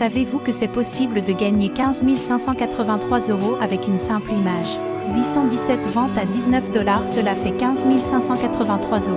Savez-vous que c'est possible de gagner 15 583 € avec une simple image? 817 ventes à 19 $, cela fait 15 583 €.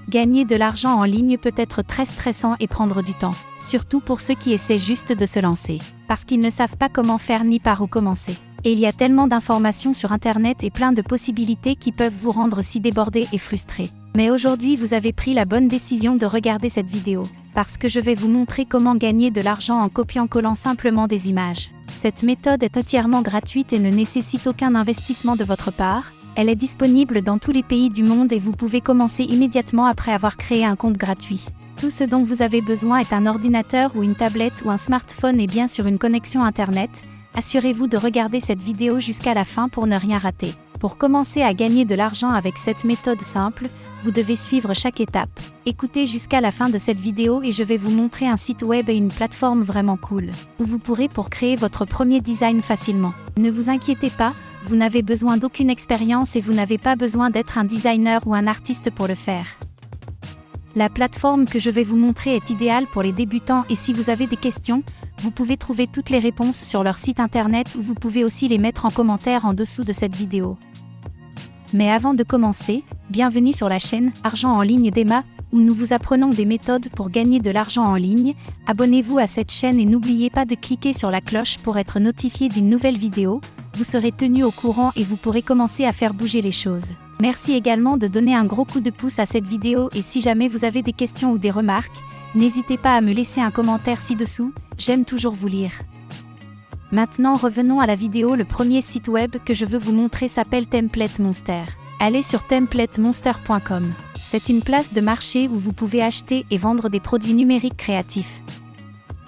Gagner de l'argent en ligne peut être très stressant et prendre du temps, surtout pour ceux qui essaient juste de se lancer, parce qu'ils ne savent pas comment faire ni par où commencer. Et il y a tellement d'informations sur Internet et plein de possibilités qui peuvent vous rendre si débordés et frustrés. Mais aujourd'hui, vous avez pris la bonne décision de regarder cette vidéo, parce que je vais vous montrer comment gagner de l'argent en copiant-collant simplement des images. Cette méthode est entièrement gratuite et ne nécessite aucun investissement de votre part. Elle est disponible dans tous les pays du monde et vous pouvez commencer immédiatement après avoir créé un compte gratuit. Tout ce dont vous avez besoin est un ordinateur ou une tablette ou un smartphone et bien sûr une connexion Internet. Assurez-vous de regarder cette vidéo jusqu'à la fin pour ne rien rater. Pour commencer à gagner de l'argent avec cette méthode simple, vous devez suivre chaque étape. Écoutez jusqu'à la fin de cette vidéo et je vais vous montrer un site web et une plateforme vraiment cool, où vous pourrez pour créer votre premier design facilement. Ne vous inquiétez pas, vous n'avez besoin d'aucune expérience et vous n'avez pas besoin d'être un designer ou un artiste pour le faire. La plateforme que je vais vous montrer est idéale pour les débutants et si vous avez des questions, vous pouvez trouver toutes les réponses sur leur site internet ou vous pouvez aussi les mettre en commentaire en dessous de cette vidéo. Mais avant de commencer, bienvenue sur la chaîne Argent en ligne d'Emma, où nous vous apprenons des méthodes pour gagner de l'argent en ligne. Abonnez-vous à cette chaîne et n'oubliez pas de cliquer sur la cloche pour être notifié d'une nouvelle vidéo. Vous serez tenu au courant et vous pourrez commencer à faire bouger les choses. Merci également de donner un gros coup de pouce à cette vidéo et si jamais vous avez des questions ou des remarques, n'hésitez pas à me laisser un commentaire ci-dessous, j'aime toujours vous lire. Maintenant revenons à la vidéo. Le premier site web que je veux vous montrer s'appelle Template Monster. Allez sur templatemonster.com. C'est une place de marché où vous pouvez acheter et vendre des produits numériques créatifs.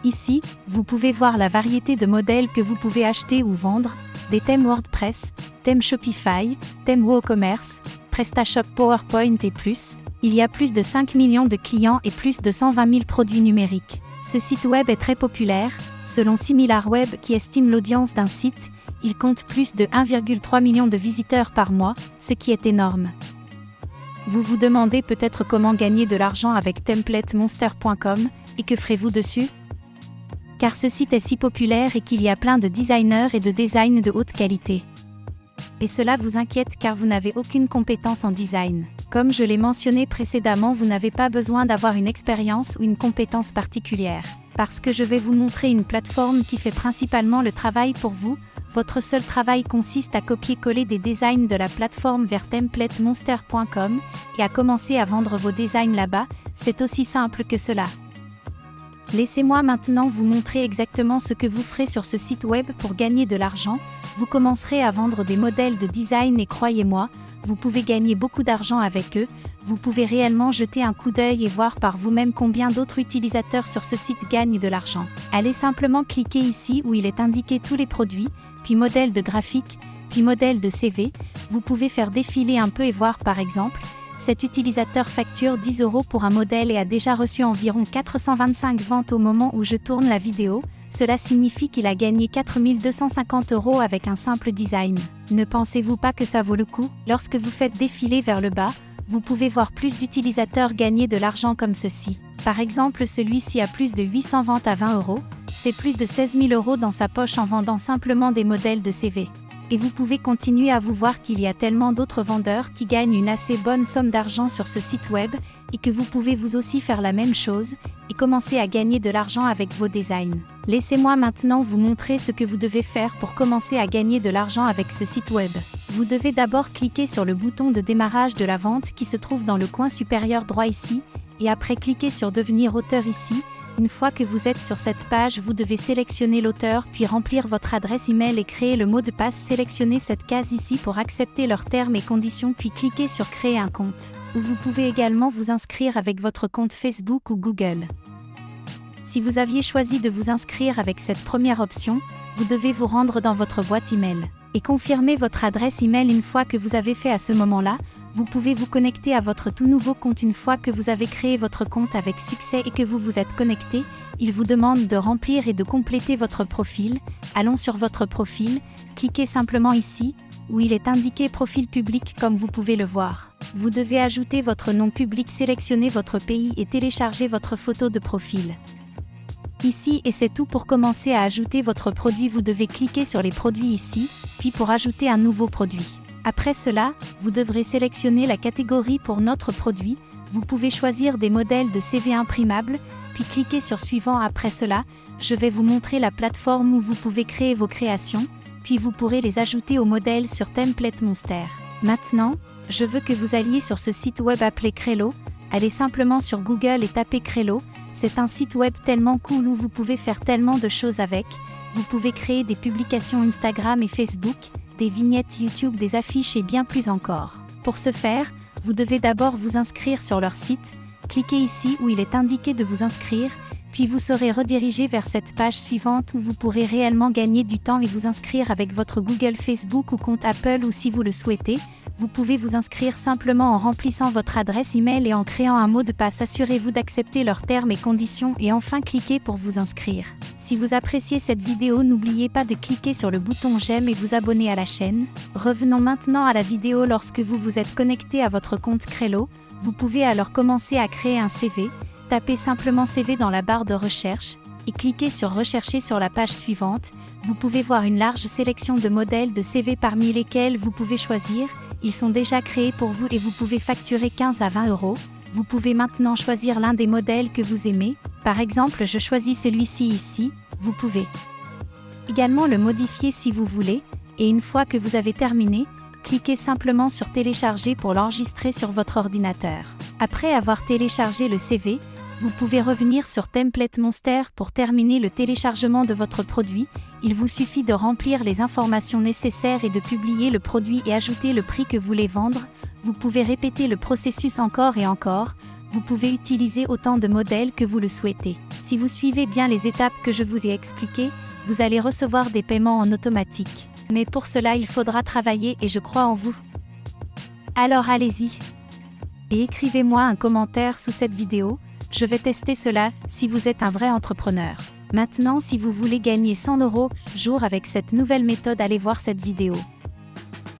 Ici, vous pouvez voir la variété de modèles que vous pouvez acheter ou vendre, des thèmes WordPress, thèmes Shopify, thèmes WooCommerce, PrestaShop, PowerPoint et plus. Il y a plus de 5 millions de clients et plus de 120 000 produits numériques. Ce site web est très populaire. Selon SimilarWeb qui estime l'audience d'un site, il compte plus de 1,3 million de visiteurs par mois, ce qui est énorme. Vous vous demandez peut-être comment gagner de l'argent avec templatemonster.com, et que ferez-vous dessus? Car ce site est si populaire et qu'il y a plein de designers et de designs de haute qualité. Et cela vous inquiète car vous n'avez aucune compétence en design. Comme je l'ai mentionné précédemment, vous n'avez pas besoin d'avoir une expérience ou une compétence particulière. Parce que je vais vous montrer une plateforme qui fait principalement le travail pour vous. Votre seul travail consiste à copier-coller des designs de la plateforme vers templatemonster.com et à commencer à vendre vos designs là-bas. C'est aussi simple que cela. Laissez-moi maintenant vous montrer exactement ce que vous ferez sur ce site web pour gagner de l'argent. Vous commencerez à vendre des modèles de design et croyez-moi, vous pouvez gagner beaucoup d'argent avec eux. Vous pouvez réellement jeter un coup d'œil et voir par vous-même combien d'autres utilisateurs sur ce site gagnent de l'argent. Allez simplement cliquer ici où il est indiqué tous les produits, puis modèles de graphique, puis modèles de CV. Vous pouvez faire défiler un peu et voir par exemple, cet utilisateur facture 10 € pour un modèle et a déjà reçu environ 425 ventes au moment où je tourne la vidéo. Cela signifie qu'il a gagné 4 250 € avec un simple design. Ne pensez-vous pas que ça vaut le coup? Lorsque vous faites défiler vers le bas, vous pouvez voir plus d'utilisateurs gagner de l'argent comme ceci. Par exemple, celui-ci a plus de 800 ventes à 20 €, c'est plus de 16 000 € dans sa poche en vendant simplement des modèles de CV. Et vous pouvez continuer à vous voir qu'il y a tellement d'autres vendeurs qui gagnent une assez bonne somme d'argent sur ce site web et que vous pouvez vous aussi faire la même chose et commencer à gagner de l'argent avec vos designs. Laissez-moi maintenant vous montrer ce que vous devez faire pour commencer à gagner de l'argent avec ce site web. Vous devez d'abord cliquer sur le bouton de démarrage de la vente qui se trouve dans le coin supérieur droit ici et après cliquer sur devenir auteur ici. Une fois que vous êtes sur cette page, vous devez sélectionner l'auteur puis remplir votre adresse email et créer le mot de passe. Sélectionnez cette case ici pour accepter leurs termes et conditions puis cliquez sur créer un compte. Vous pouvez également vous inscrire avec votre compte Facebook ou Google. Si vous aviez choisi de vous inscrire avec cette première option, vous devez vous rendre dans votre boîte email et confirmer votre adresse email. Une fois que vous avez fait à ce moment-là, vous pouvez vous connecter à votre tout nouveau compte. Une fois que vous avez créé votre compte avec succès et que vous vous êtes connecté, il vous demande de remplir et de compléter votre profil. Allons sur votre profil, cliquez simplement ici, où il est indiqué profil public comme vous pouvez le voir. Vous devez ajouter votre nom public, sélectionner votre pays et télécharger votre photo de profil. Ici et c'est tout pour commencer à ajouter votre produit. Vous devez cliquer sur les produits ici, puis pour ajouter un nouveau produit. Après cela, vous devrez sélectionner la catégorie pour notre produit. Vous pouvez choisir des modèles de CV imprimables, puis cliquer sur suivant. Après cela, je vais vous montrer la plateforme où vous pouvez créer vos créations, puis vous pourrez les ajouter au modèle sur Template Monster. Maintenant, je veux que vous alliez sur ce site web appelé Crello. Allez simplement sur Google et tapez Crello. C'est un site web tellement cool où vous pouvez faire tellement de choses avec. Vous pouvez créer des publications Instagram et Facebook, des vignettes YouTube, des affiches et bien plus encore. Pour ce faire, vous devez d'abord vous inscrire sur leur site. Cliquez ici où il est indiqué de vous inscrire, puis vous serez redirigé vers cette page suivante où vous pourrez réellement gagner du temps et vous inscrire avec votre Google, Facebook ou compte Apple, ou si vous le souhaitez, vous pouvez vous inscrire simplement en remplissant votre adresse email et en créant un mot de passe. Assurez-vous d'accepter leurs termes et conditions et enfin cliquez pour vous inscrire. Si vous appréciez cette vidéo, n'oubliez pas de cliquer sur le bouton j'aime et vous abonner à la chaîne. Revenons maintenant à la vidéo. Lorsque vous vous êtes connecté à votre compte Crello, vous pouvez alors commencer à créer un CV. Tapez simplement CV dans la barre de recherche et cliquez sur Rechercher sur la page suivante. Vous pouvez voir une large sélection de modèles de CV parmi lesquels vous pouvez choisir. Ils sont déjà créés pour vous et vous pouvez facturer 15 à 20 €. Vous pouvez maintenant choisir l'un des modèles que vous aimez. Par exemple, je choisis celui-ci ici. Vous pouvez également le modifier si vous voulez. Et une fois que vous avez terminé, cliquez simplement sur Télécharger pour l'enregistrer sur votre ordinateur. Après avoir téléchargé le CV, vous pouvez revenir sur Template Monster pour terminer le téléchargement de votre produit. Il vous suffit de remplir les informations nécessaires et de publier le produit et ajouter le prix que vous voulez vendre. Vous pouvez répéter le processus encore et encore. Vous pouvez utiliser autant de modèles que vous le souhaitez. Si vous suivez bien les étapes que je vous ai expliquées, vous allez recevoir des paiements en automatique. Mais pour cela, il faudra travailler et je crois en vous. Alors allez-y. Et écrivez-moi un commentaire sous cette vidéo. Je vais tester cela si vous êtes un vrai entrepreneur. Maintenant, si vous voulez gagner 100 € jour avec cette nouvelle méthode, allez voir cette vidéo.